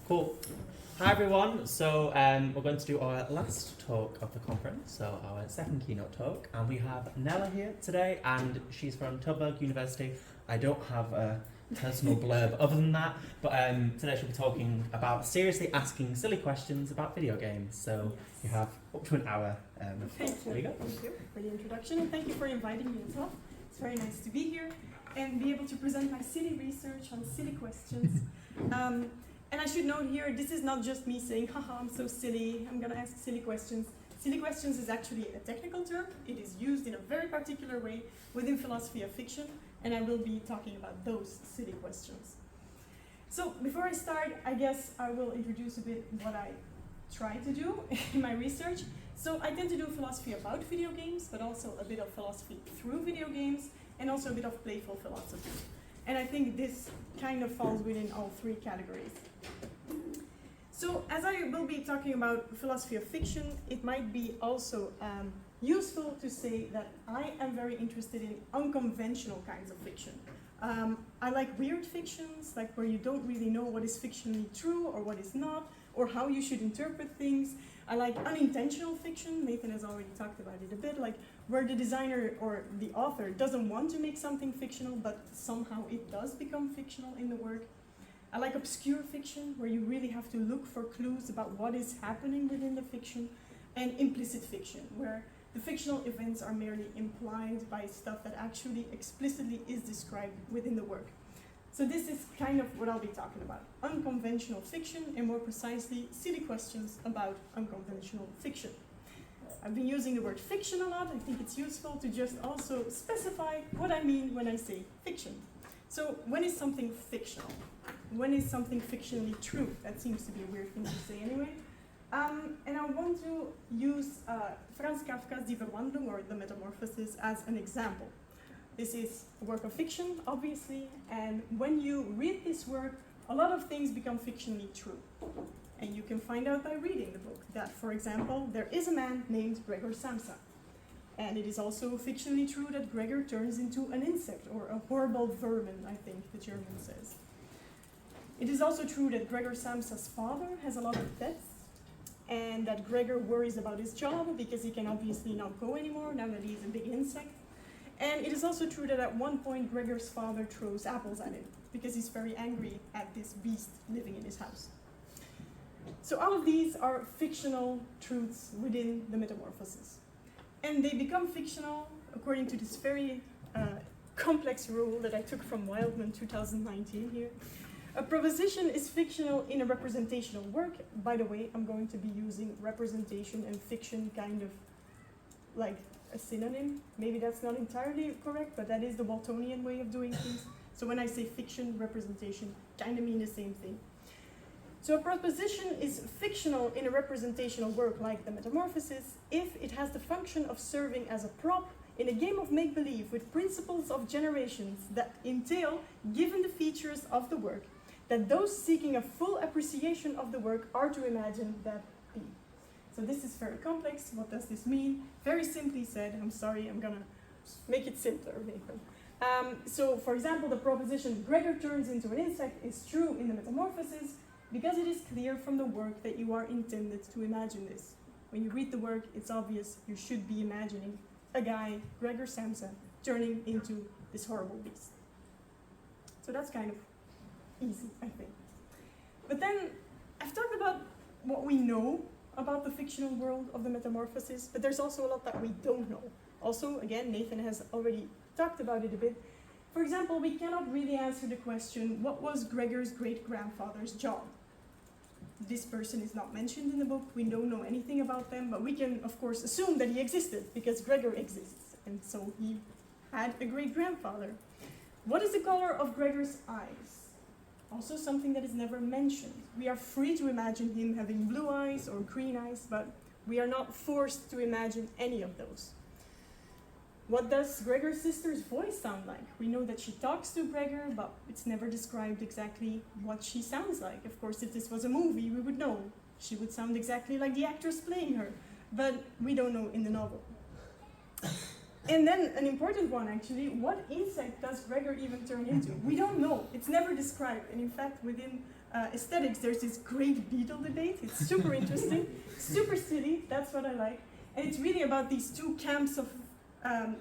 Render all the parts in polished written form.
Cool. Hi everyone. So we're going to do our last talk of the conference, so our second keynote talk, and we have Nele here today, and she's from Tilburg University. I don't have a personal blurb other than that, but today she'll be talking about seriously asking silly questions about video games. So you have up to an hour. Thank you. There you go. Thank you for the introduction, and thank you for inviting me as well. It's very nice to be here and be able to present my silly research on silly questions. And I should note here, this is not just me saying, haha, I'm so silly, I'm gonna ask silly questions. Silly questions is actually a technical term. It is used in a very particular way within philosophy of fiction, and I will be talking about those silly questions. So before I start, I guess I will introduce a bit what I try to do in my research. So I tend to do philosophy about video games, but also a bit of philosophy through video games, and also a bit of playful philosophy. And I think this kind of falls within all three categories. So as I will be talking about philosophy of fiction, it might be also useful to say that I am very interested in unconventional kinds of fiction. I like weird fictions, like where you don't really know what is fictionally true or what is not, or how you should interpret things. I like unintentional fiction. Nathan has already talked about it a bit, like where the designer or the author doesn't want to make something fictional, but somehow it does become fictional in the work. I like obscure fiction, where you really have to look for clues about what is happening within the fiction, and implicit fiction, where the fictional events are merely implied by stuff that actually explicitly is described within the work. So this is kind of what I'll be talking about. Unconventional fiction, and more precisely, silly questions about unconventional fiction. I've been using the word fiction a lot. I think it's useful to just also specify what I mean when I say fiction. So when is something fictional? When is something fictionally true? That seems to be a weird thing to say anyway. And I want to use Franz Kafka's Die Verwandlung, or The Metamorphosis, as an example. This is a work of fiction, obviously, and when you read this work, a lot of things become fictionally true. And you can find out by reading the book that, for example, there is a man named Gregor Samsa. And it is also fictionally true that Gregor turns into an insect, or a horrible vermin, I think the German says. It is also true that Gregor Samsa's father has a lot of debts, and that Gregor worries about his job because he can obviously not go anymore now that he's a big insect. And it is also true that at one point Gregor's father throws apples at him because he's very angry at this beast living in his house. So all of these are fictional truths within the Metamorphosis. And they become fictional according to this very complex rule that I took from Wildman 2019 here. A proposition is fictional in a representational work. By the way, I'm going to be using representation and fiction kind of like a synonym. Maybe that's not entirely correct, but that is the Waltonian way of doing things. So when I say fiction, representation kind of mean the same thing. So a proposition is fictional in a representational work like The Metamorphosis if it has the function of serving as a prop in a game of make-believe with principles of generations that entail, given the features of the work, that those seeking a full appreciation of the work are to imagine that be. So this is very complex. What does this mean? Very simply said, I'm sorry, I'm gonna make it simpler, Nathan. So for example, the proposition Gregor turns into an insect is true in The Metamorphosis because it is clear from the work that you are intended to imagine this. When you read the work, it's obvious you should be imagining a guy, Gregor Samsa, turning into this horrible beast. So that's kind of easy, I think. But then I've talked about what we know about the fictional world of The Metamorphosis, but there's also a lot that we don't know. Also, again, Nathan has already talked about it a bit. For example, we cannot really answer the question, what was Gregor's great-grandfather's job? This person is not mentioned in the book. We don't know anything about them, but we can, of course, assume that he existed because Gregor exists, and so he had a great-grandfather. What is the color of Gregor's eyes? Also something that is never mentioned. We are free to imagine him having blue eyes or green eyes, but we are not forced to imagine any of those. What does Gregor's sister's voice sound like? We know that she talks to Gregor, but it's never described exactly what she sounds like. Of course, if this was a movie, we would know. She would sound exactly like the actress playing her, but we don't know in the novel. And then an important one, actually, what insect does Gregor even turn into? We don't know. It's never described. And in fact, within aesthetics, there's this great beetle debate. It's super interesting, super silly, that's what I like. And it's really about these two camps of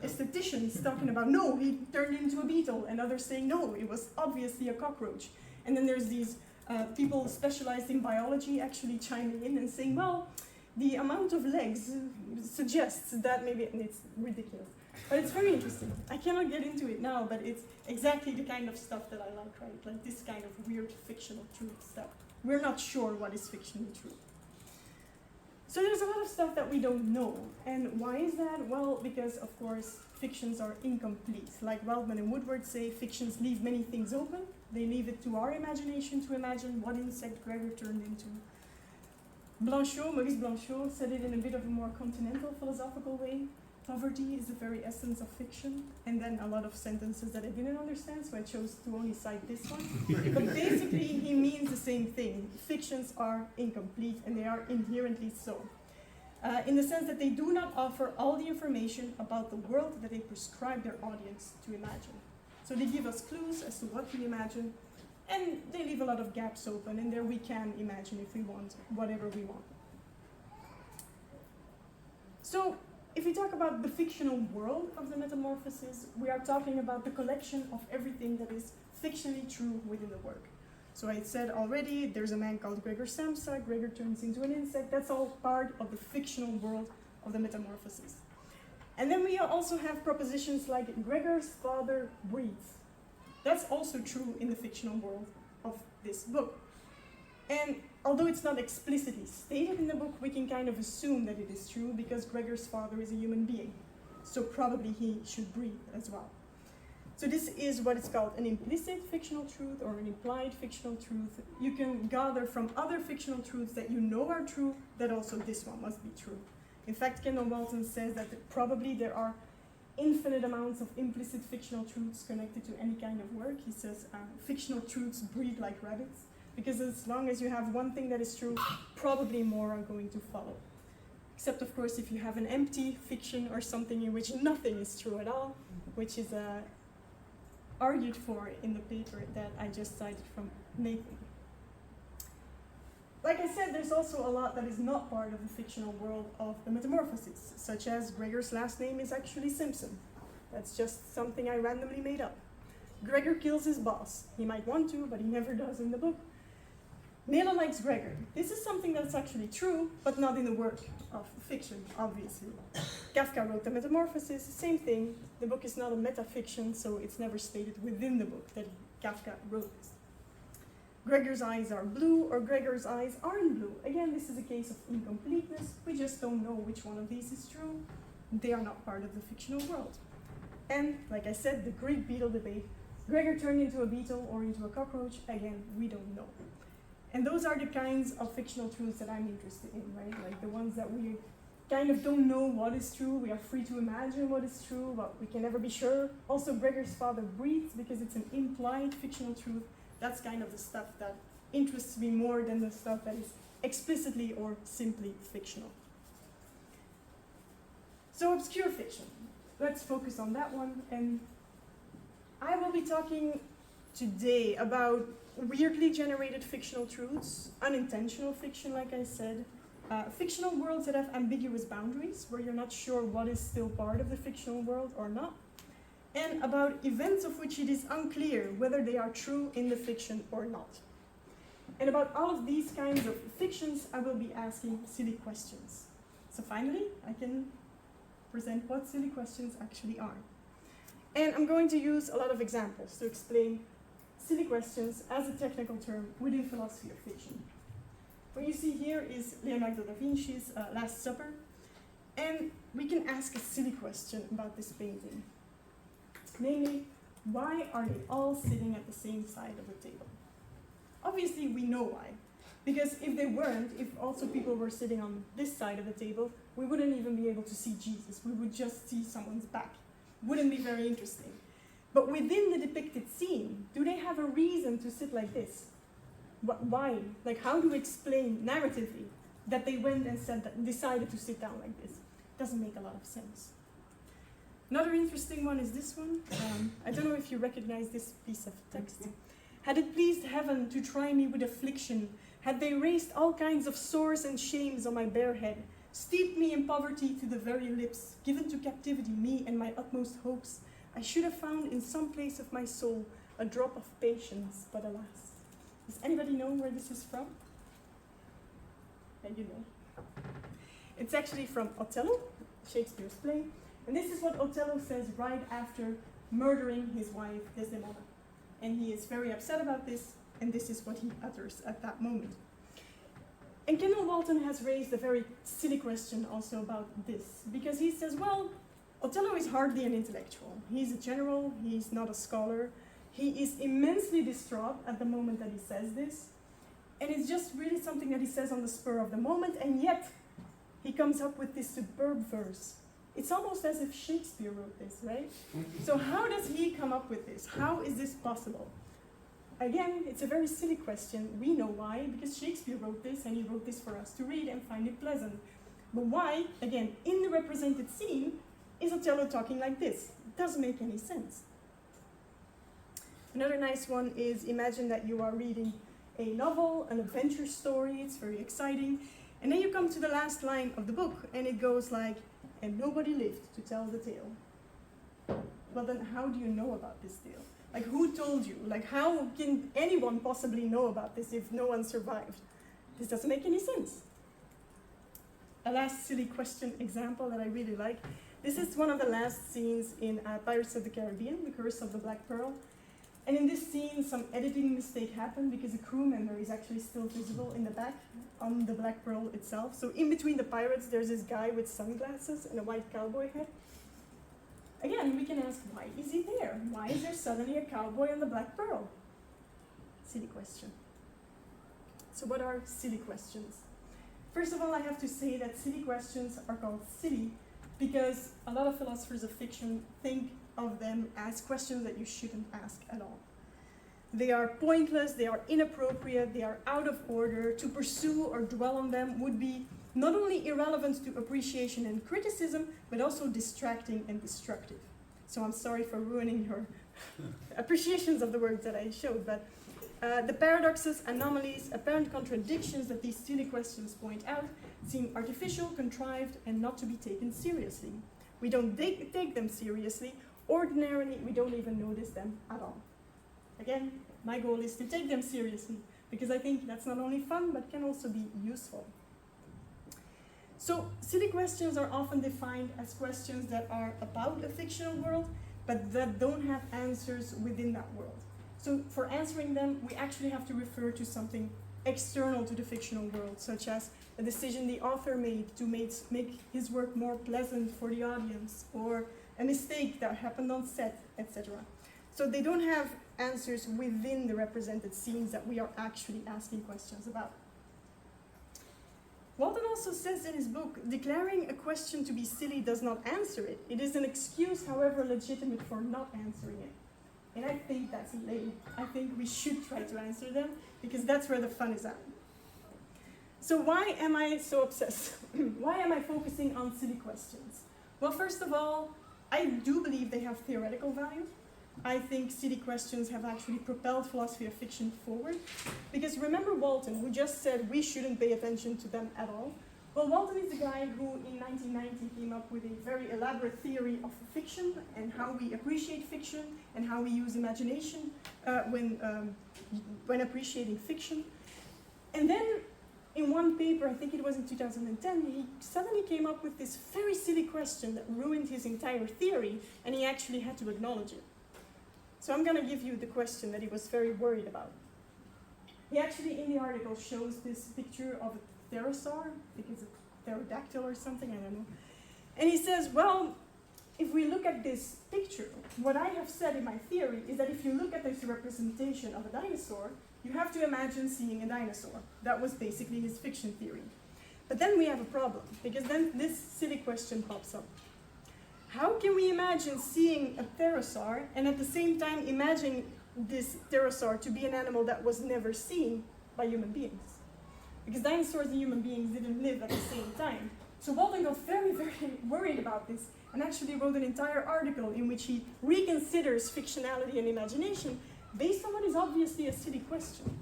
aestheticians talking about, no, he turned into a beetle, and others saying, no, it was obviously a cockroach. And then there's these people specialized in biology actually chiming in and saying, well, the amount of legs suggests that maybe, and it's ridiculous. But it's very interesting. I cannot get into it now, but it's exactly the kind of stuff that I like, right? Like this kind of weird fictional truth stuff. We're not sure what is fictional truth. So there's a lot of stuff that we don't know. And why is that? Well, because of course, fictions are incomplete. Like Waldman and Woodward say, fictions leave many things open. They leave it to our imagination to imagine what insect Gregor turned into. Maurice Blanchot said it in a bit of a more continental philosophical way. Poverty is the very essence of fiction, and then a lot of sentences that I didn't understand, so I chose to only cite this one. But basically, he means the same thing. Fictions are incomplete, and they are inherently so. In the sense that they do not offer all the information about the world that they prescribe their audience to imagine. So they give us clues as to what we imagine, and they leave a lot of gaps open, and there we can imagine if we want, whatever we want. So, if we talk about the fictional world of the Metamorphoses, we are talking about the collection of everything that is fictionally true within the work. So I said already, there's a man called Gregor Samsa, Gregor turns into an insect, that's all part of the fictional world of the Metamorphoses. And then we also have propositions like Gregor's father breathes. That's also true in the fictional world of this book. And although it's not explicitly stated in the book, we can kind of assume that it is true because Gregor's father is a human being. So probably he should breathe as well. So this is what is called an implicit fictional truth or an implied fictional truth. You can gather from other fictional truths that you know are true that also this one must be true. In fact, Kendall Walton says that probably there are infinite amounts of implicit fictional truths connected to any kind of work. He says fictional truths breed like rabbits. Because as long as you have one thing that is true, probably more are going to follow. Except, of course, if you have an empty fiction or something in which nothing is true at all, which is argued for in the paper that I just cited from Nathan. Like I said, there's also a lot that is not part of the fictional world of the Metamorphoses, such as Gregor's last name is actually Simpson. That's just something I randomly made up. Gregor kills his boss. He might want to, but he never does in the book. Nele likes Gregor. This is something that's actually true, but not in the work of fiction, obviously. Kafka wrote The Metamorphoses, same thing. The book is not a metafiction, so it's never stated within the book that Kafka wrote this. Gregor's eyes are blue, or Gregor's eyes aren't blue. Again, this is a case of incompleteness. We just don't know which one of these is true. They are not part of the fictional world. And, like I said, the Greek beetle debate. Gregor turned into a beetle or into a cockroach. Again, we don't know. And those are the kinds of fictional truths that I'm interested in, right? Like the ones that we kind of don't know what is true. We are free to imagine what is true, but we can never be sure. Also, Gregor's father breathes because it's an implied fictional truth. That's kind of the stuff that interests me more than the stuff that is explicitly or simply fictional. So, obscure fiction. Let's focus on that one. And I will be talking today about weirdly generated fictional truths, unintentional fiction, like I said, fictional worlds that have ambiguous boundaries, where you're not sure what is still part of the fictional world or not, and about events of which it is unclear whether they are true in the fiction or not. And about all of these kinds of fictions, I will be asking silly questions. So finally, I can present what silly questions actually are. And I'm going to use a lot of examples to explain silly questions as a technical term within philosophy of fiction. What you see here is Leonardo da Vinci's Last Supper, and we can ask a silly question about this painting. Namely, why are they all sitting at the same side of the table? Obviously, we know why. Because if they weren't, if also people were sitting on this side of the table, we wouldn't even be able to see Jesus. We would just see someone's back. Wouldn't be very interesting. But within the depicted scene, do they have a reason to sit like this? Why? Like, how do we explain narratively that they went and decided to sit down like this? Doesn't make a lot of sense. Another interesting one is this one. I don't know if you recognize this piece of text. Had it pleased heaven to try me with affliction, had they raised all kinds of sores and shames on my bare head, steeped me in poverty to the very lips, given to captivity me and my utmost hopes, I should have found in some place of my soul a drop of patience, but alas. Does anybody know where this is from? And you know. It's actually from Othello, Shakespeare's play, and this is what Othello says right after murdering his wife Desdemona. And he is very upset about this, and this is what he utters at that moment. And Kendall Walton has raised a very silly question also about this, because he says, well, Othello is hardly an intellectual. He's a general, he's not a scholar. He is immensely distraught at the moment that he says this, and it's just really something that he says on the spur of the moment, and yet he comes up with this superb verse. It's almost as if Shakespeare wrote this, right? So how does he come up with this? How is this possible? Again, it's a very silly question. We know why, because Shakespeare wrote this, and he wrote this for us to read and find it pleasant. But why, again, in the represented scene, is Othello talking like this? It doesn't make any sense. Another nice one is, imagine that you are reading a novel, an adventure story, it's very exciting, and then you come to the last line of the book, and it goes like, and nobody lived to tell the tale. Well then, how do you know about this tale? Like, who told you? Like, how can anyone possibly know about this if no one survived? This doesn't make any sense. A last silly question example that I really like. This is one of the last scenes in Pirates of the Caribbean, The Curse of the Black Pearl. And in this scene, some editing mistake happened because a crew member is actually still visible in the back on the Black Pearl itself. So in between the pirates, there's this guy with sunglasses and a white cowboy hat. Again, we can ask, why is he there? Why is there suddenly a cowboy on the Black Pearl? Silly question. So what are silly questions? First of all, I have to say that silly questions are called silly because a lot of philosophers of fiction think of them as questions that you shouldn't ask at all. They are pointless, they are inappropriate, they are out of order. To pursue or dwell on them would be not only irrelevant to appreciation and criticism, but also distracting and destructive. So I'm sorry for ruining your appreciations of the words that I showed, but the paradoxes, anomalies, apparent contradictions that these silly questions point out seem artificial, contrived, and not to be taken seriously. We don't take them seriously. Ordinarily, we don't even notice them at all. Again, my goal is to take them seriously, because I think that's not only fun, but can also be useful. So, silly questions are often defined as questions that are about a fictional world, but that don't have answers within that world. So, for answering them, we actually have to refer to something external to the fictional world, such as a decision the author made to make his work more pleasant for the audience, or a mistake that happened on set, etc. So they don't have answers within the represented scenes that we are actually asking questions about. Walton also says in his book, declaring a question to be silly does not answer it. It is an excuse, however legitimate, for not answering it. And I think that's lame. I think we should try to answer them, because that's where the fun is at. So why am I so obsessed? Why am I focusing on silly questions? Well, first of all, I do believe they have theoretical value. I think silly questions have actually propelled philosophy of fiction forward. Because remember Walton, who just said we shouldn't pay attention to them at all? Well, Walton is the guy who in 1990 came up with a very elaborate theory of fiction and how we appreciate fiction and how we use imagination when appreciating fiction. And then in one paper, I think it was in 2010, he suddenly came up with this very silly question that ruined his entire theory, and he actually had to acknowledge it. So I'm going to give you the question that he was very worried about. He actually, in the article, shows this picture of a pterosaur. I think it's a pterodactyl or something, I don't know. And he says, well, if we look at this picture, what I have said in my theory is that if you look at this representation of a dinosaur, you have to imagine seeing a dinosaur. That was basically his fiction theory. But then we have a problem, because then this silly question pops up. How can we imagine seeing a pterosaur and at the same time imagine this pterosaur to be an animal that was never seen by human beings? Because dinosaurs and human beings didn't live at the same time. So Walton got very, very worried about this and actually wrote an entire article in which he reconsiders fictionality and imagination based on what is obviously a silly question.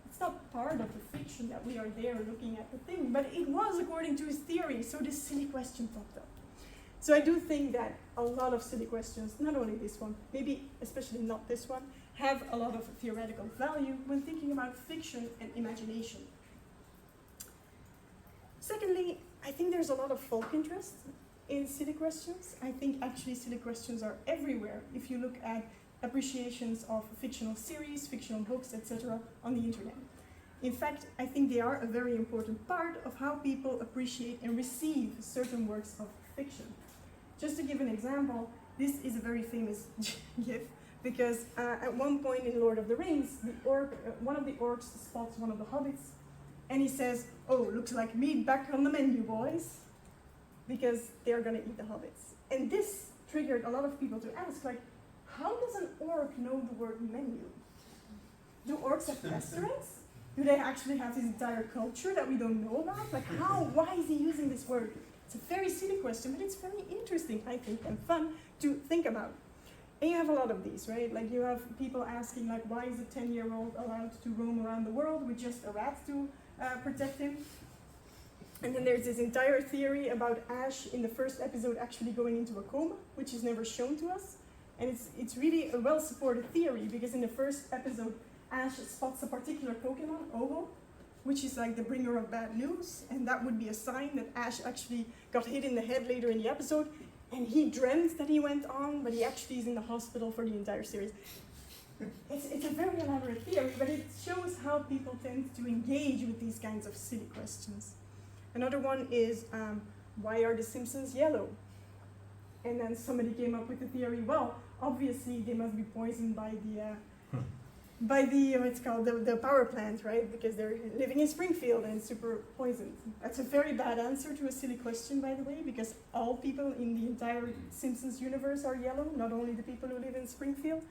It's not part of the fiction that we are there looking at the thing, but it was according to his theory, so this silly question popped up. So I do think that a lot of silly questions, not only this one, maybe especially not this one, have a lot of theoretical value when thinking about fiction and imagination. Secondly, I think there's a lot of folk interest in silly questions. I think actually silly questions are everywhere if you look at appreciations of fictional series, fictional books, etc. on the internet. In fact, I think they are a very important part of how people appreciate and receive certain works of fiction. Just to give an example, this is a very famous GIF because at one point in Lord of the Rings, one of the orcs spots one of the hobbits and he says, "Oh, looks like meat back on the menu, boys," because they're gonna eat the hobbits. And this triggered a lot of people to ask, like, how does an orc know the word menu? Do orcs have restaurants? Do they actually have this entire culture that we don't know about? Like, why is he using this word? It's a very silly question, but it's very interesting, I think, and fun to think about. And you have a lot of these, right? Like, you have people asking, like, why is a 10-year-old allowed to roam around the world with just a rat to protect him? And then there's this entire theory about Ash in the first episode actually going into a coma, which is never shown to us. And it's really a well-supported theory, because in the first episode, Ash spots a particular Pokemon, Oho, which is like the bringer of bad news, and that would be a sign that Ash actually got hit in the head later in the episode, and he dreamt that he went on, but he actually is in the hospital for the entire series. It's a very elaborate theory, but it shows how people tend to engage with these kinds of silly questions. Another one is, why are the Simpsons yellow? And then somebody came up with the theory, well, obviously they must be poisoned by the power plant, right? Because they're living in Springfield and it's super poisoned. That's a very bad answer to a silly question, by the way, because all people in the entire Simpsons universe are yellow, not only the people who live in Springfield.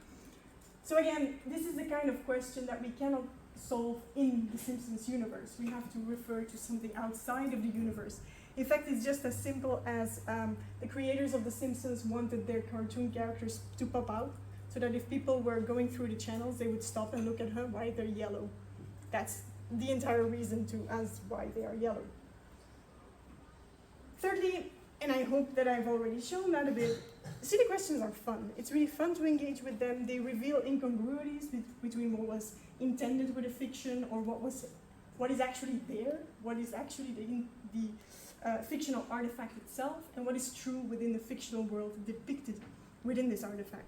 So again, this is the kind of question that we cannot solve in the Simpsons universe. We have to refer to something outside of the universe. In fact, it's just as simple as the creators of The Simpsons wanted their cartoon characters to pop out, so that if people were going through the channels, they would stop and look at her, why they're yellow. That's the entire reason to ask why they are yellow. Thirdly, and I hope that I've already shown that a bit, silly questions are fun. It's really fun to engage with them. They reveal incongruities between what was intended with a fiction or what is actually there, what is actually the fictional artifact itself, and what is true within the fictional world depicted within this artifact.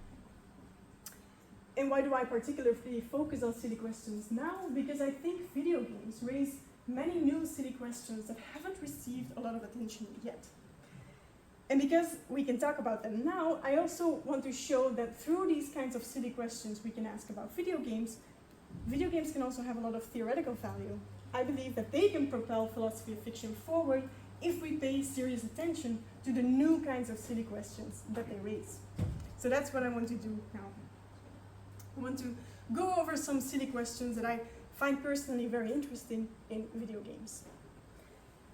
And why do I particularly focus on silly questions now? Because I think video games raise many new silly questions that haven't received a lot of attention yet. And because we can talk about them now, I also want to show that through these kinds of silly questions we can ask about video games can also have a lot of theoretical value. I believe that they can propel philosophy of fiction forward if we pay serious attention to the new kinds of silly questions that they raise. So that's what I want to do now. I want to go over some silly questions that I find personally very interesting in video games.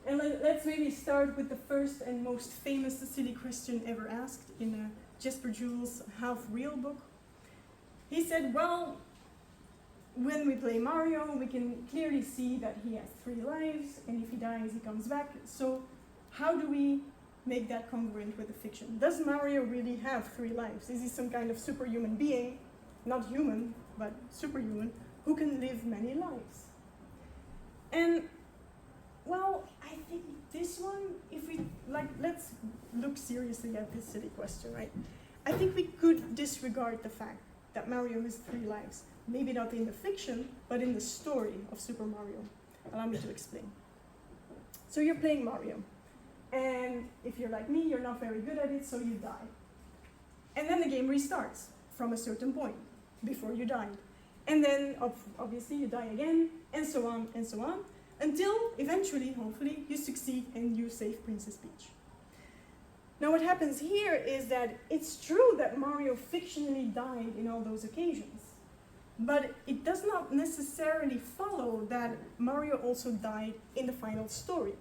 And let's maybe start with the first and most famous silly question ever asked in Jesper Jules' Half Real book. He said, well, when we play Mario, we can clearly see that he has 3 lives, and if he dies, he comes back. So how do we make that congruent with the fiction? Does Mario really have 3 lives? Is he some kind of superhuman being, not human, but superhuman, who can live many lives? And, well, I think this one, let's look seriously at this silly question, right? I think we could disregard the fact that Mario has 3 lives. Maybe not in the fiction, but in the story of Super Mario. Allow me to explain. So you're playing Mario, and if you're like me, you're not very good at it, so you die. And then the game restarts from a certain point, before you died. And then, obviously, you die again, and so on, until, eventually, hopefully, you succeed and you save Princess Peach. Now what happens here is that it's true that Mario fictionally died in all those occasions, but it does not necessarily follow that Mario also died in the final story.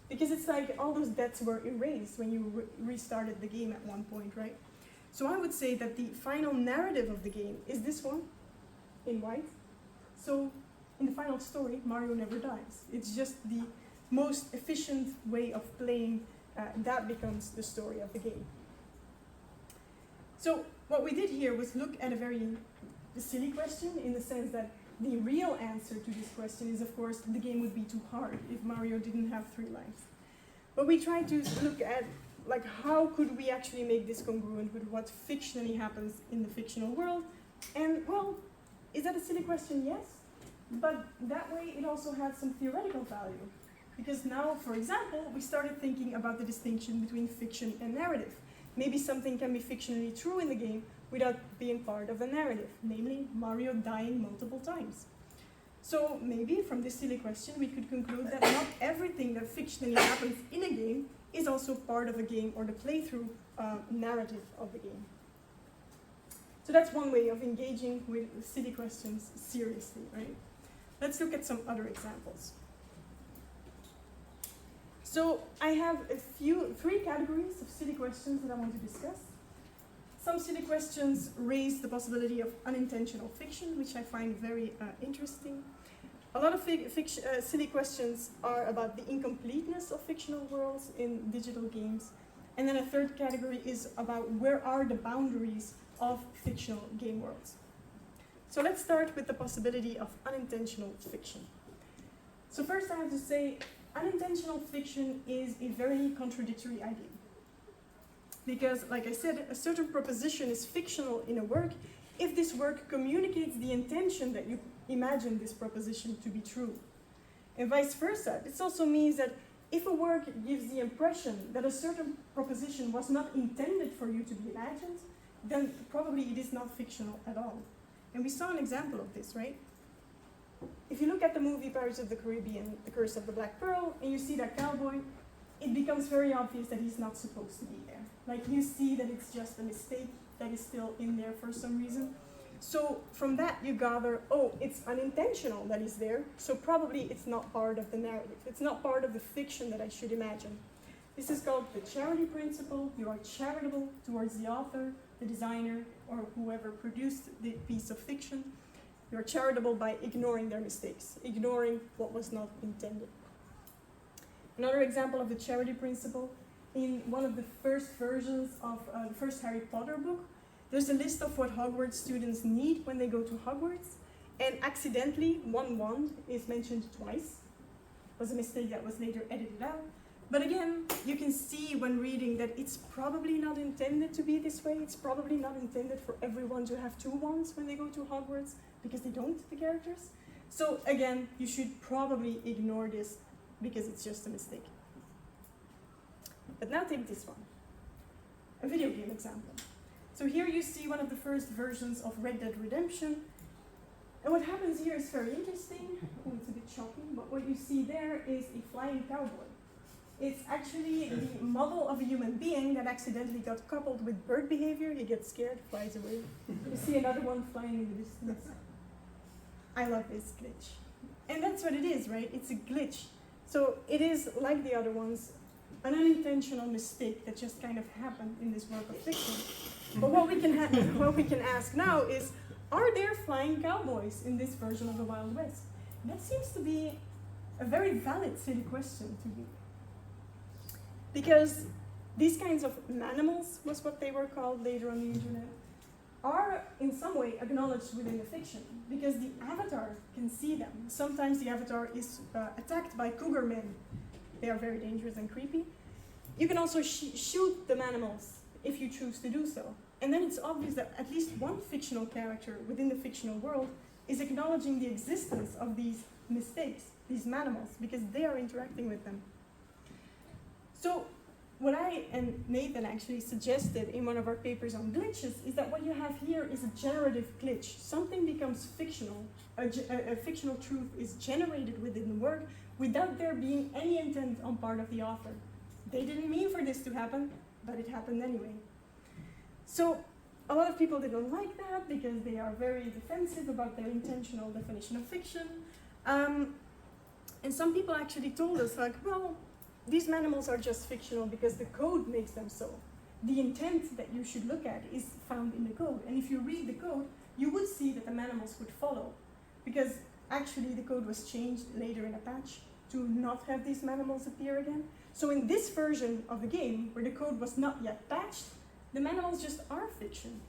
Because it's like all those deaths were erased when you restarted the game at one point, right? So I would say that the final narrative of the game is this one, in white. So in the final story, Mario never dies. It's just the most efficient way of playing that becomes the story of the game. So what we did here was look at a very silly question, in the sense that the real answer to this question is, of course, the game would be too hard if Mario didn't have 3 lives. But we tried to look at, like, how could we actually make this congruent with what fictionally happens in the fictional world? And, well, is that a silly question? Yes. But that way it also had some theoretical value. Because now, for example, we started thinking about the distinction between fiction and narrative. Maybe something can be fictionally true in the game without being part of the narrative, namely Mario dying multiple times. So maybe from this silly question we could conclude that not everything that fictionally happens in a game is also part of a game or the playthrough narrative of the game. So that's one way of engaging with silly questions seriously, right? Let's look at some other examples. So I have 3 categories of silly questions that I want to discuss. Some silly questions raise the possibility of unintentional fiction, which I find very interesting. A lot of silly questions are about the incompleteness of fictional worlds in digital games. And then a third category is about where are the boundaries of fictional game worlds. So let's start with the possibility of unintentional fiction. So first I have to say, unintentional fiction is a very contradictory idea. Because, like I said, a certain proposition is fictional in a work if this work communicates the intention that you imagine this proposition to be true. And vice versa. This also means that if a work gives the impression that a certain proposition was not intended for you to be imagined, then probably it is not fictional at all. And we saw an example of this, right? If you look at the movie Pirates of the Caribbean, The Curse of the Black Pearl, and you see that cowboy, it becomes very obvious that he's not supposed to be there. Like, you see that it's just a mistake that is still in there for some reason. So from that you gather, oh, it's unintentional that he's there, so probably it's not part of the narrative. It's not part of the fiction that I should imagine. This is called the charity principle. You are charitable towards the author, the designer, or whoever produced the piece of fiction. You are charitable by ignoring their mistakes, ignoring what was not intended. Another example of the charity principle, in one of the first versions of the first Harry Potter book, there's a list of what Hogwarts students need when they go to Hogwarts, and accidentally one wand is mentioned twice. It was a mistake that was later edited out. But again, you can see when reading that it's probably not intended to be this way. It's probably not intended for everyone to have 2 wands when they go to Hogwarts, because they don't, the characters. So again, you should probably ignore this because it's just a mistake. But now take this one, a video game example. So here you see one of the first versions of Red Dead Redemption. And what happens here is very interesting. Oh, it's a bit shocking, but what you see there is a flying cowboy. It's actually the model of a human being that accidentally got coupled with bird behavior. He gets scared, flies away. You see another one flying in the distance. I love this glitch. And that's what it is, right? It's a glitch. So it is, like the other ones, an unintentional mistake that just kind of happened in this work of fiction. But what we can ask now is, are there flying cowboys in this version of the Wild West? That seems to be a very valid silly question to me. Because these kinds of manimals, was what they were called later on the internet, are in some way acknowledged within the fiction, because the avatar can see them. Sometimes the avatar is attacked by cougar men. They are very dangerous and creepy. You can also shoot the animals if you choose to do so. And then it's obvious that at least one fictional character within the fictional world is acknowledging the existence of these mistakes, these manimals, because they are interacting with them. So what I and Nathan actually suggested in one of our papers on glitches is that what you have here is a generative glitch. Something becomes fictional, a fictional truth is generated within the work without there being any intent on part of the author. They didn't mean for this to happen, but it happened anyway. So a lot of people didn't like that because they are very defensive about their intentional definition of fiction. And some people actually told us, like, well, these manimals are just fictional because the code makes them so. The intent that you should look at is found in the code. And if you read the code, you would see see that the Manimals would follow, because actually the code was changed later in a patch to not have these Manimals appear again. So in this version of the game, where the code was not yet patched, the Manimals just are fiction.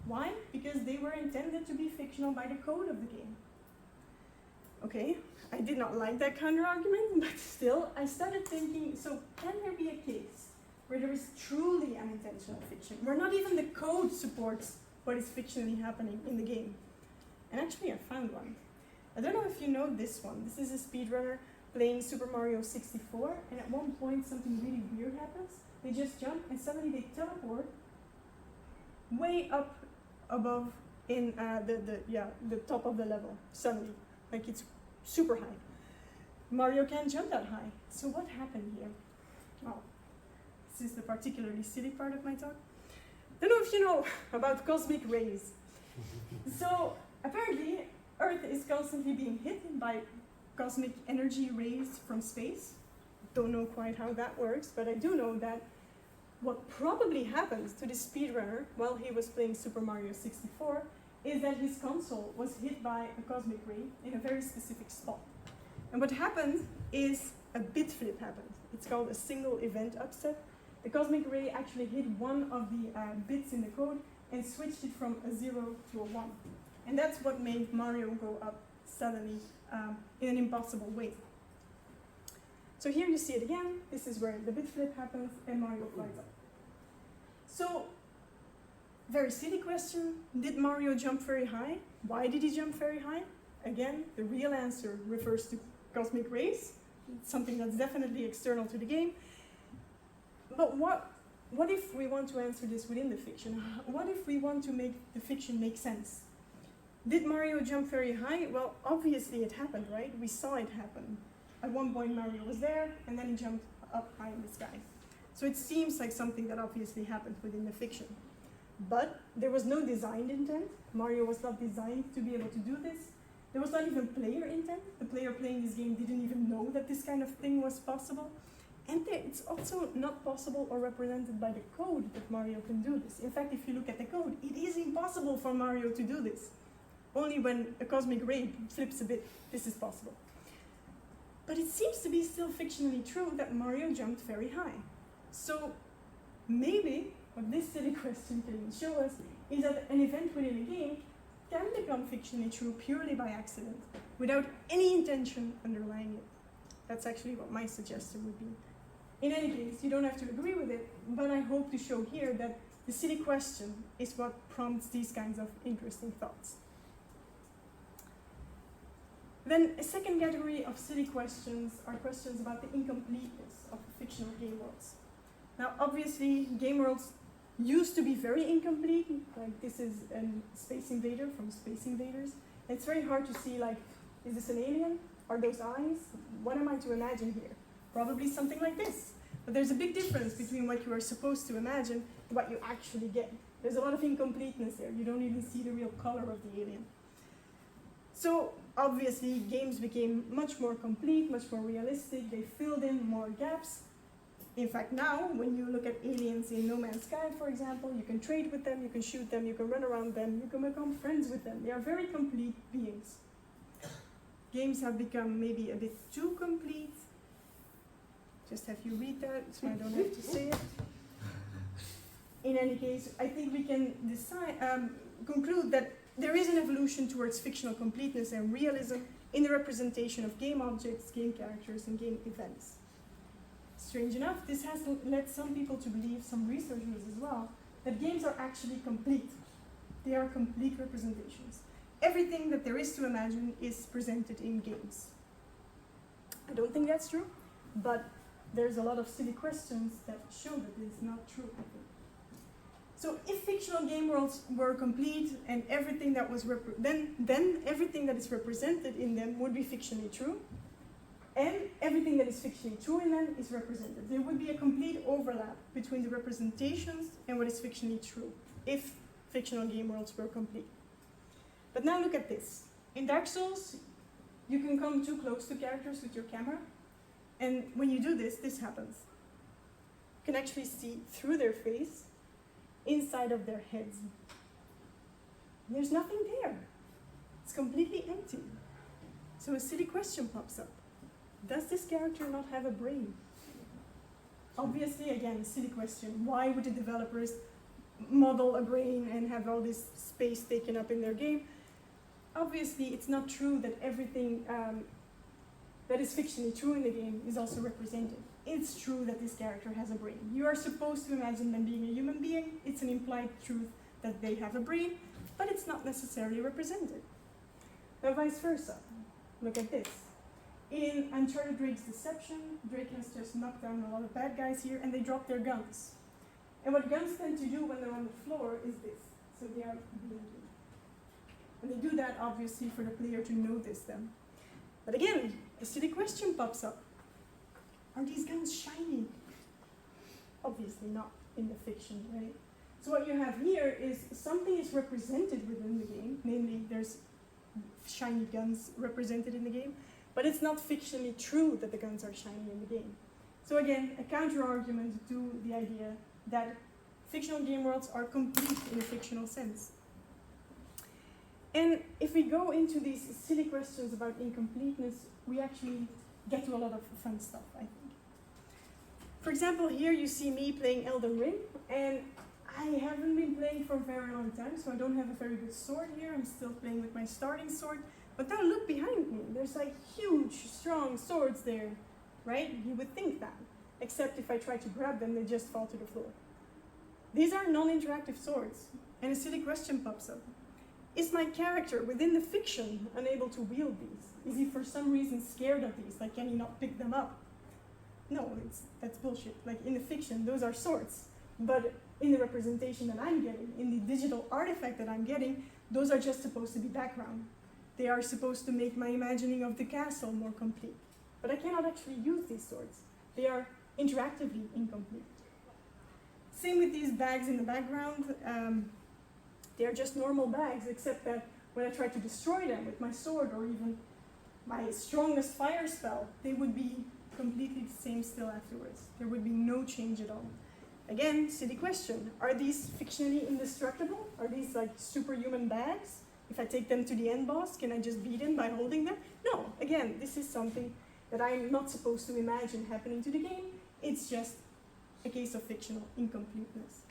Why? Because they were intended to be fictional by the code of the game. Okay, I did not like that counter argument, but still, I started thinking, so can there be a case where there is truly an intentional fiction, where not even the code supports what is fictionally happening in the game? And actually I found one. I don't know if you know this one. This is a speedrunner playing Super Mario 64, and at one point something really weird happens. They just jump and suddenly they teleport way up above in the top of the level, suddenly. Like it's super high. Mario can't jump that high. So what happened here? Well, this is the particularly silly part of my talk. Don't know if you know about cosmic rays. So apparently Earth is constantly being hit by cosmic energy rays from space. Don't know quite how that works, but I do know that what probably happened to the speedrunner while he was playing Super Mario 64 is that his console was hit by a cosmic ray in a very specific spot. And what happened is a bit flip happened. It's called a single event upset. The cosmic ray actually hit one of the bits in the code and switched it from a 0 to a 1. And that's what made Mario go up suddenly in an impossible way. So here you see it again. This is where the bit flip happens and Mario flies up. So, very silly question. Did Mario jump very high? Why did he jump very high? Again, the real answer refers to cosmic rays. It's something that's definitely external to the game. But what if we want to answer this within the fiction? What if we want to make the fiction make sense? Did Mario jump very high? Well, obviously it happened, right? We saw it happen. At one point Mario was there, and then he jumped up high in the sky. So it seems like something that obviously happened within the fiction. But there was no design intent. Mario was not designed to be able to do this. There was not even player intent. The player playing this game didn't even know that this kind of thing was possible. And it's also not possible or represented by the code that Mario can do this. In fact, if you look at the code, it is impossible for Mario to do this. Only when a cosmic ray flips a bit, this is possible. But it seems to be still fictionally true that Mario jumped very high. So maybe what this silly question can show us is that an event within a game can become fictionally true purely by accident, without any intention underlying it. That's actually what my suggestion would be. In any case, you don't have to agree with it, but I hope to show here that the silly question is what prompts these kinds of interesting thoughts. Then a second category of silly questions are questions about the incompleteness of fictional game worlds. Now, obviously, game worlds used to be very incomplete. Like this is a Space Invader from Space Invaders. It's very hard to see, like, is this an alien? Are those eyes? What am I to imagine here? Probably something like this. But there's a big difference between what you are supposed to imagine and what you actually get. There's a lot of incompleteness there. You don't even see the real color of the alien. So obviously games became much more complete, much more realistic. They filled in more gaps. In fact, now when you look at aliens in No Man's Sky, for example, you can trade with them, you can shoot them, you can run around them, you can become friends with them. They are very complete beings. Games have become maybe a bit too complete. Just have you read that so I don't have to say it. In any case, I think we can conclude that there is an evolution towards fictional completeness and realism in the representation of game objects, game characters, and game events. Strange enough, this has led some people to believe, some researchers as well, that games are actually complete. They are complete representations. Everything that there is to imagine is presented in games. I don't think that's true, but there's a lot of silly questions that show that it's not true, I think. So if fictional game worlds were complete and everything that was then everything that is represented in them would be fictionally true, and everything that is fictionally true in them is represented. There would be a complete overlap between the representations and what is fictionally true, if fictional game worlds were complete. But now look at this. In Dark Souls, you can come too close to characters with your camera, and when you do this, this happens. You can actually see through their face, inside of their heads. There's nothing there. It's completely empty. So a silly question pops up. Does this character not have a brain? Obviously, again, a silly question. Why would the developers model a brain and have all this space taken up in their game? Obviously, it's not true that everything that is fictionally true in the game is also represented. It's true that this character has a brain. You are supposed to imagine them being a human being. It's an implied truth that they have a brain, but it's not necessarily represented. Now, vice versa. Look at this. In Uncharted Drake's Deception, Drake has just knocked down a lot of bad guys here, and they drop their guns. And what guns tend to do when they're on the floor is this. So they are blinking. And they do that, obviously, for the player to notice them. But again, a silly question pops up. Are these guns shiny? Obviously not in the fiction, right? So what you have here is something is represented within the game, namely there's shiny guns represented in the game, but it's not fictionally true that the guns are shiny in the game. So again, a counter-argument to the idea that fictional game worlds are complete in a fictional sense. And if we go into these silly questions about incompleteness, we actually get to a lot of fun stuff, I think. For example, here you see me playing Elden Ring, and I haven't been playing for a very long time, so I don't have a very good sword here. I'm still playing with my starting sword. But now look behind me. There's like huge, strong swords there, right? You would think that. Except if I try to grab them, they just fall to the floor. These are non-interactive swords, and a silly question pops up. Is my character within the fiction unable to wield these? Is he for some reason scared of these? Like, can he not pick them up? No, that's bullshit. Like, in the fiction, those are swords. But in the representation that I'm getting, in the digital artifact that I'm getting, those are just supposed to be background. They are supposed to make my imagining of the castle more complete. But I cannot actually use these swords. They are interactively incomplete. Same with these bags in the background. They are just normal bags, except that when I try to destroy them with my sword or even my strongest fire spell, they would be completely the same still afterwards. There would be no change at all. Again, silly question. Are these fictionally indestructible? Are these like superhuman bags? If I take them to the end boss, can I just beat him by holding them? No, again, this is something that I'm not supposed to imagine happening to the game. It's just a case of fictional incompleteness.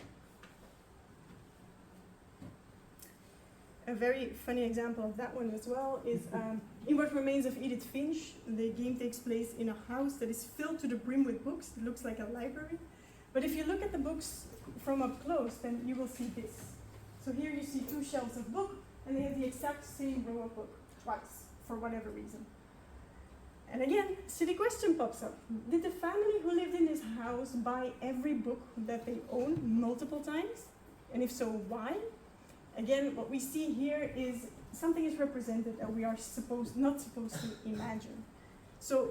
A very funny example of that one as well is in What Remains of Edith Finch, the game takes place in a house that is filled to the brim with books. It looks like a library. But if you look at the books from up close, then you will see this. So here you see two shelves of books, and they have the exact same row of book twice, for whatever reason. And again, silly question pops up. Did the family who lived in this house buy every book that they own multiple times? And if so, why? Again, what we see here is something is represented that we are not supposed to imagine. So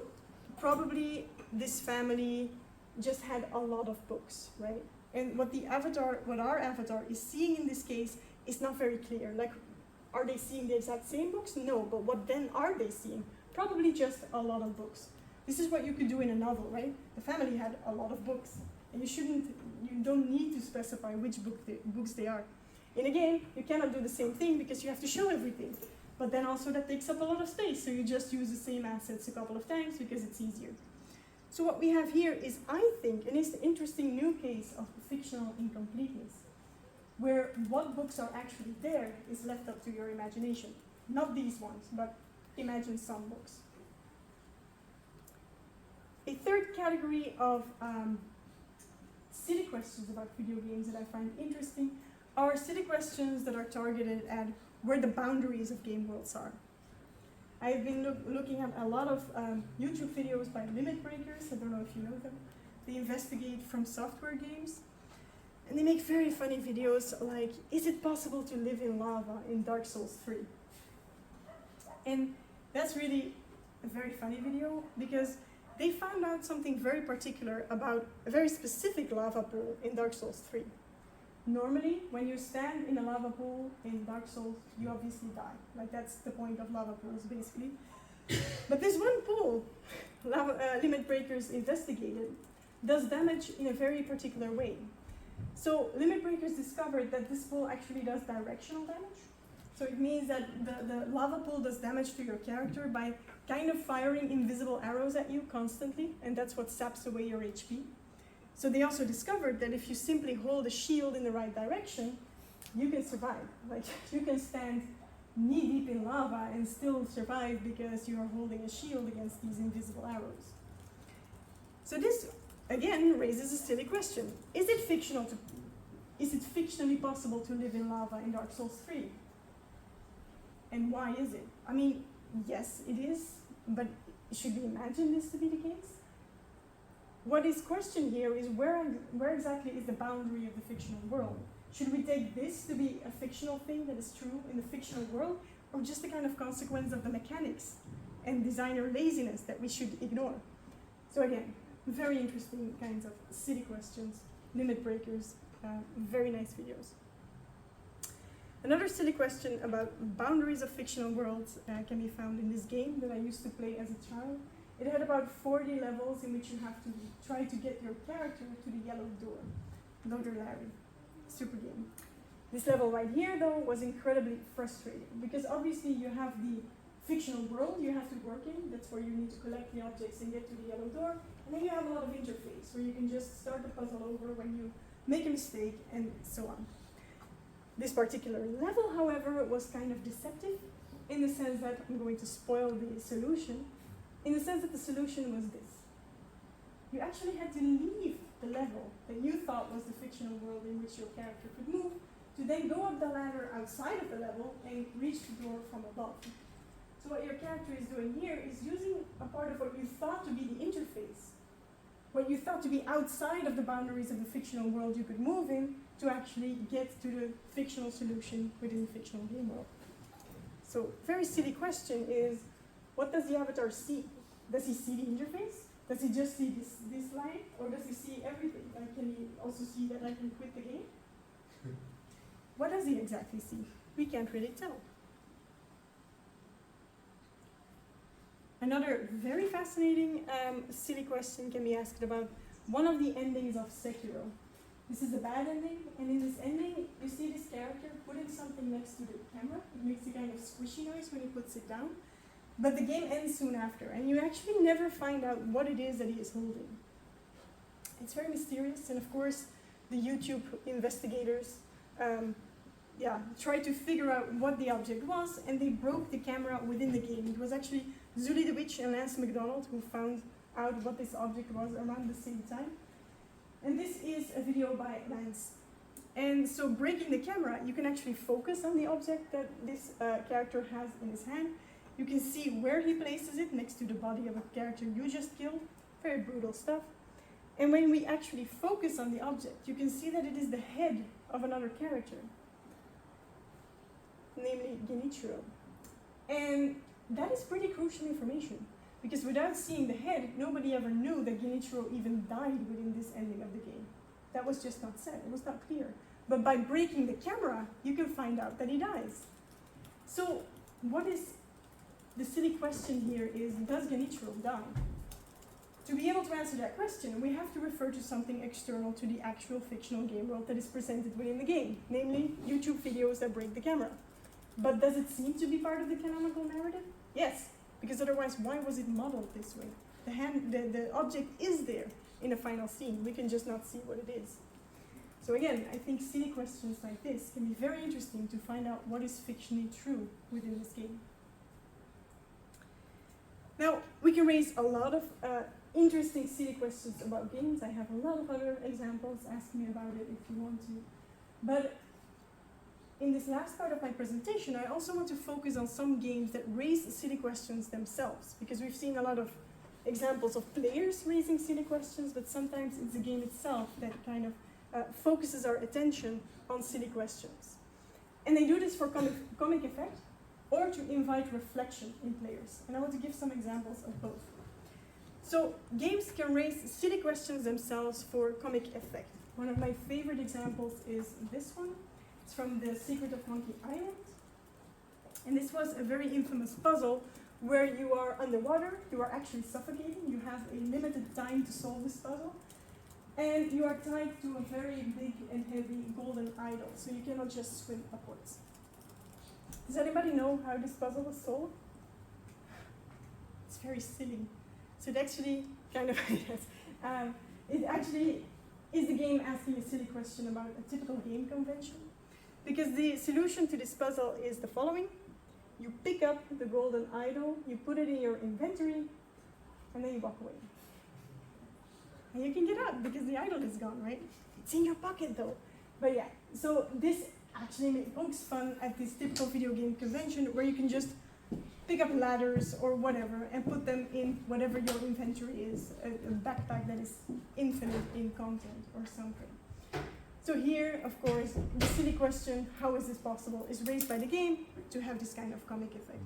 probably this family just had a lot of books, right? And what our avatar is seeing in this case is not very clear. Like, are they seeing the exact same books? No, but what then are they seeing? Probably just a lot of books. This is what you could do in a novel, right? The family had a lot of books, and you don't need to specify which books they are. In a game, you cannot do the same thing because you have to show everything. But then also that takes up a lot of space, so you just use the same assets a couple of times because it's easier. So what we have here is, I think, an interesting new case of fictional incompleteness, where what books are actually there is left up to your imagination. Not these ones, but imagine some books. A third category of silly questions about video games that I find interesting are silly questions that are targeted at where the boundaries of game worlds are. I've been looking at a lot of YouTube videos by limit breakers. I don't know if you know them. They investigate from software games. And they make very funny videos like, is it possible to live in lava in Dark Souls 3? And that's really a very funny video because they found out something very particular about a very specific lava pool in Dark Souls 3. Normally, when you stand in a lava pool in Dark Souls, you obviously die. Like, that's the point of lava pools, basically. But this one pool, limit breakers investigated, does damage in a very particular way. So limit breakers discovered that this pool actually does directional damage. So it means that the lava pool does damage to your character by kind of firing invisible arrows at you constantly, and that's what saps away your HP. So they also discovered that if you simply hold a shield in the right direction, you can survive. Like, you can stand knee deep in lava and still survive because you are holding a shield against these invisible arrows. So this, again, raises a silly question. Is it fictionally possible to live in lava in Dark Souls 3? And why is it? I mean, yes, it is, but should we imagine this to be the case? What is questioned here is where exactly is the boundary of the fictional world? Should we take this to be a fictional thing that is true in the fictional world, or just a kind of consequence of the mechanics and designer laziness that we should ignore? So again, very interesting kinds of silly questions, limit breakers, very nice videos. Another silly question about boundaries of fictional worlds can be found in this game that I used to play as a child. It had about 40 levels in which you have to try to get your character to the yellow door. Loader Larry. Super game. This level right here, though, was incredibly frustrating because obviously you have the fictional world you have to work in. That's where you need to collect the objects and get to the yellow door. And then you have a lot of interface where you can just start the puzzle over when you make a mistake and so on. This particular level, however, was kind of deceptive in the sense that I'm going to spoil the solution. In the sense that the solution was this. You actually had to leave the level that you thought was the fictional world in which your character could move, to then go up the ladder outside of the level and reach the door from above. So what your character is doing here is using a part of what you thought to be the interface, what you thought to be outside of the boundaries of the fictional world you could move in, to actually get to the fictional solution within the fictional game world. So very silly question is, what does the avatar see? Does he see the interface? Does he just see this line? Or does he see everything? Like, can he also see that I can quit the game? What does he exactly see? We can't really tell. Another very fascinating, silly question can be asked about one of the endings of Sekiro. This is a bad ending, and in this ending, you see this character putting something next to the camera. It makes a kind of squishy noise when he puts it down. But the game ends soon after, and you actually never find out what it is that he is holding. It's very mysterious, and of course, the YouTube investigators tried to figure out what the object was, and they broke the camera within the game. It was actually Zully the Witch and Lance McDonald who found out what this object was around the same time. And this is a video by Lance. And so breaking the camera, you can actually focus on the object that this character has in his hand. You can see where he places it next to the body of a character you just killed. Very brutal stuff. And when we actually focus on the object, you can see that it is the head of another character, namely Genichiro. And that is pretty crucial information, because without seeing the head, nobody ever knew that Genichiro even died within this ending of the game. That was just not said, it was not clear. But by breaking the camera, you can find out that he dies. So what is the silly question here is, does Genichiro die? To be able to answer that question, we have to refer to something external to the actual fictional game world that is presented within the game, namely YouTube videos that break the camera. But does it seem to be part of the canonical narrative? Yes, because otherwise why was it modeled this way? The object is there in a final scene, we can just not see what it is. So again, I think silly questions like this can be very interesting to find out what is fictionally true within this game. Now, we can raise a lot of interesting silly questions about games. I have a lot of other examples, ask me about it if you want to. But in this last part of my presentation, I also want to focus on some games that raise silly questions themselves, because we've seen a lot of examples of players raising silly questions, but sometimes it's the game itself that kind of focuses our attention on silly questions. And they do this for comic effect, or to invite reflection in players. And I want to give some examples of both. So games can raise silly questions themselves for comic effect. One of my favorite examples is this one. It's from The Secret of Monkey Island. And this was a very infamous puzzle where you are underwater, you are actually suffocating, you have a limited time to solve this puzzle, and you are tied to a very big and heavy golden idol, so you cannot just swim upwards. Does anybody know how this puzzle was solved? It's very silly. So it actually kind of, yes, it actually is the game asking a silly question about a typical game convention. Because the solution to this puzzle is the following. You pick up the golden idol, you put it in your inventory, and then you walk away. And you can get out because the idol is gone, right? It's in your pocket though. But yeah, so this actually pokes fun at this typical video game convention where you can just pick up ladders or whatever and put them in whatever your inventory is, a backpack that is infinite in content or something. So here, of course, the silly question, how is this possible, is raised by the game to have this kind of comic effect.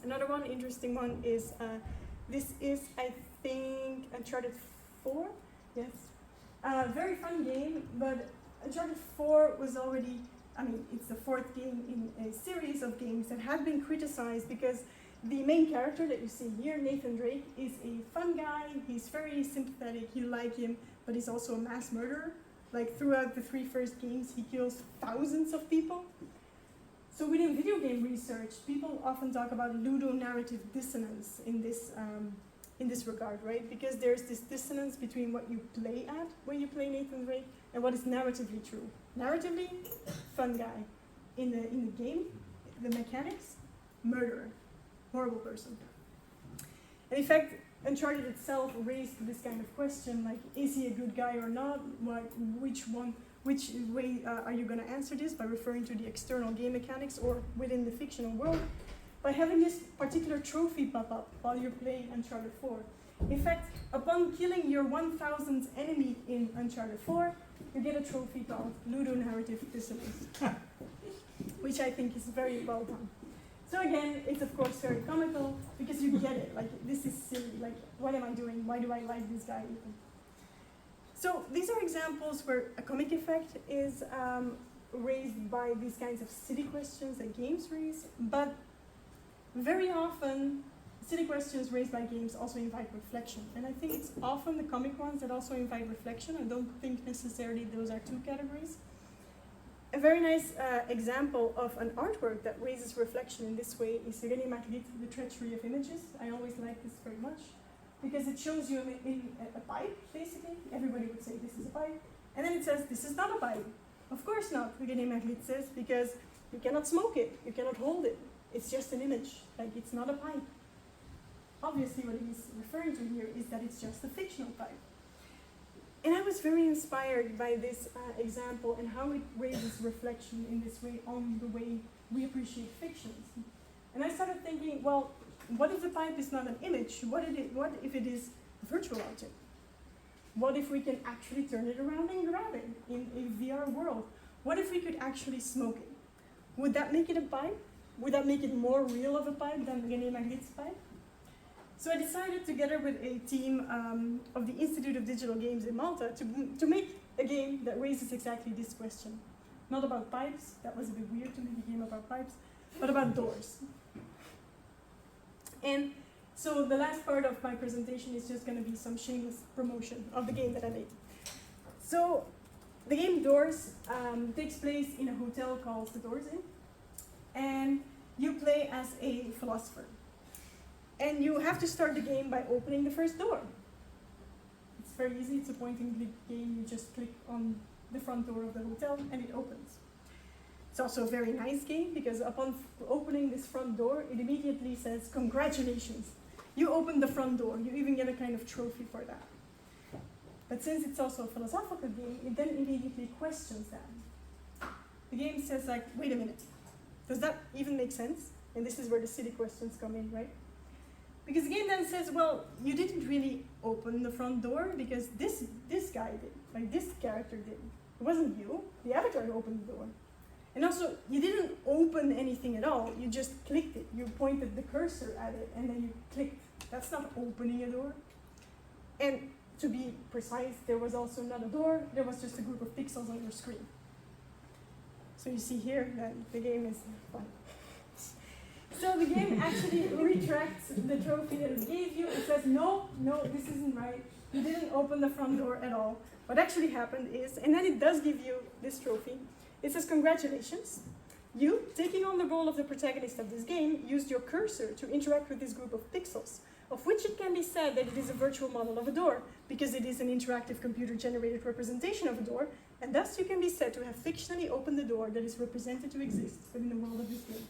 Another one, interesting one, is this is, I think, Uncharted 4? Yes. Very fun game, but Uncharted 4 was already, I mean, it's the fourth game in a series of games that have been criticized because the main character that you see here, Nathan Drake, is a fun guy, he's very sympathetic, you like him, but he's also a mass murderer. Like throughout the three first games, he kills thousands of people. So within video game research, people often talk about ludonarrative dissonance in this regard, right? Because there's this dissonance between what you play at when you play Nathan Drake and what is narratively true. Narratively, fun guy. In the game, the mechanics, murderer, horrible person. And in fact, Uncharted itself raised this kind of question, like, is he a good guy or not? Which way are you going to answer this? By referring to the external game mechanics or within the fictional world? By having this particular trophy pop up while you're playing Uncharted 4. In fact, upon killing your 1000th enemy in Uncharted 4, you get a trophy called Ludonarrative Dissonance, which I think is very well done. So again, it's of course very comical because you get it, like this is silly, like what am I doing? Why do I like this guy even? So these are examples where a comic effect is raised by these kinds of silly questions that games raise, but very often silly questions raised by games also invite reflection. And I think it's often the comic ones that also invite reflection. I don't think necessarily those are two categories. A very nice example of an artwork that raises reflection in this way is René Magritte, The Treachery of Images. I always like this very much because it shows you in a pipe, basically. Everybody would say this is a pipe. And then it says, this is not a pipe. Of course not, René Magritte says, because you cannot smoke it, you cannot hold it. It's just an image, like it's not a pipe. Obviously what he's referring to here is that it's just a fictional pipe. And I was very inspired by this example and how it raises reflection in this way on the way we appreciate fictions. And I started thinking, well, what if the pipe is not an image? What if it is a virtual object? What if we can actually turn it around and grab it in a VR world? What if we could actually smoke it? Would that make it a pipe? Would that make it more real of a pipe than René Magritte's pipe? So I decided, together with a team of the Institute of Digital Games in Malta, to make a game that raises exactly this question. Not about pipes, that was a bit weird to make a game about pipes, but about doors. And so the last part of my presentation is just going to be some shameless promotion of the game that I made. So the game Doors takes place in a hotel called The Doors Inn, and you play as a philosopher. And you have to start the game by opening the first door. It's very easy, it's a point and click game. You just click on the front door of the hotel and it opens. It's also a very nice game because upon opening this front door, it immediately says, congratulations, you opened the front door. You even get a kind of trophy for that. But since it's also a philosophical game, it then immediately questions that. The game says like, wait a minute, does that even make sense? And this is where the silly questions come in, right? Because the game then says, well, you didn't really open the front door because this guy did, like this character did. It wasn't you, the avatar opened the door. And also, you didn't open anything at all, you just clicked it. You pointed the cursor at it and then you clicked. That's not opening a door. And to be precise, there was also not a door, there was just a group of pixels on your screen. So you see here that the game is fun. So the game actually retracts the trophy that it gave you. It says, no, this isn't right. You didn't open the front door at all. What actually happened is, and then it does give you this trophy. It says, congratulations. You, taking on the role of the protagonist of this game, used your cursor to interact with this group of pixels, of which it can be said that it is a virtual model of a door, because it is an interactive computer-generated representation of a door, and thus you can be said to have fictionally opened the door that is represented to exist within the world of this game.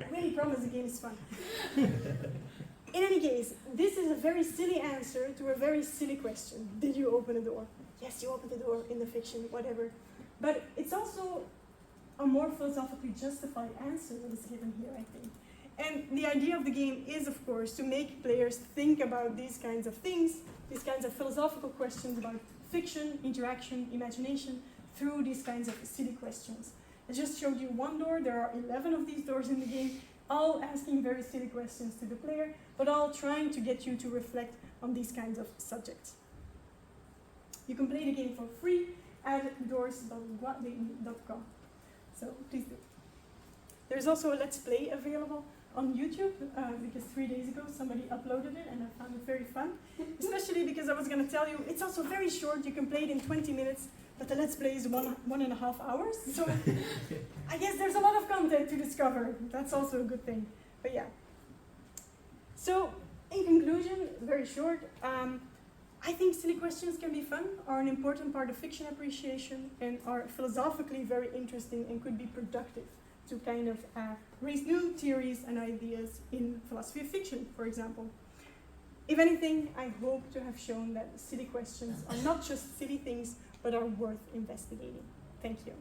I really promise the game is fun. In any case, this is a very silly answer to a very silly question. Did you open a door? Yes, you opened the door in the fiction, whatever. But it's also a more philosophically justified answer that is given here, I think. And the idea of the game is, of course, to make players think about these kinds of things, these kinds of philosophical questions about fiction, interaction, imagination, through these kinds of silly questions. I just showed you one door. There are 11 of these doors in the game, all asking very silly questions to the player, but all trying to get you to reflect on these kinds of subjects. You can play the game for free at doors.guadin.com. So please do. There's also a Let's Play available on YouTube, because 3 days ago somebody uploaded it and I found it very fun. Especially because I was going to tell you, it's also very short, you can play it in 20 minutes, but the Let's Play is 1.5 hours. So I guess there's a lot of content to discover. That's also a good thing. But yeah. So in conclusion, very short, I think silly questions can be fun, are an important part of fiction appreciation, and are philosophically very interesting and could be productive to kind of raise new theories and ideas in philosophy of fiction, for example. If anything, I hope to have shown that silly questions are not just silly things, but are worth investigating. Thank you.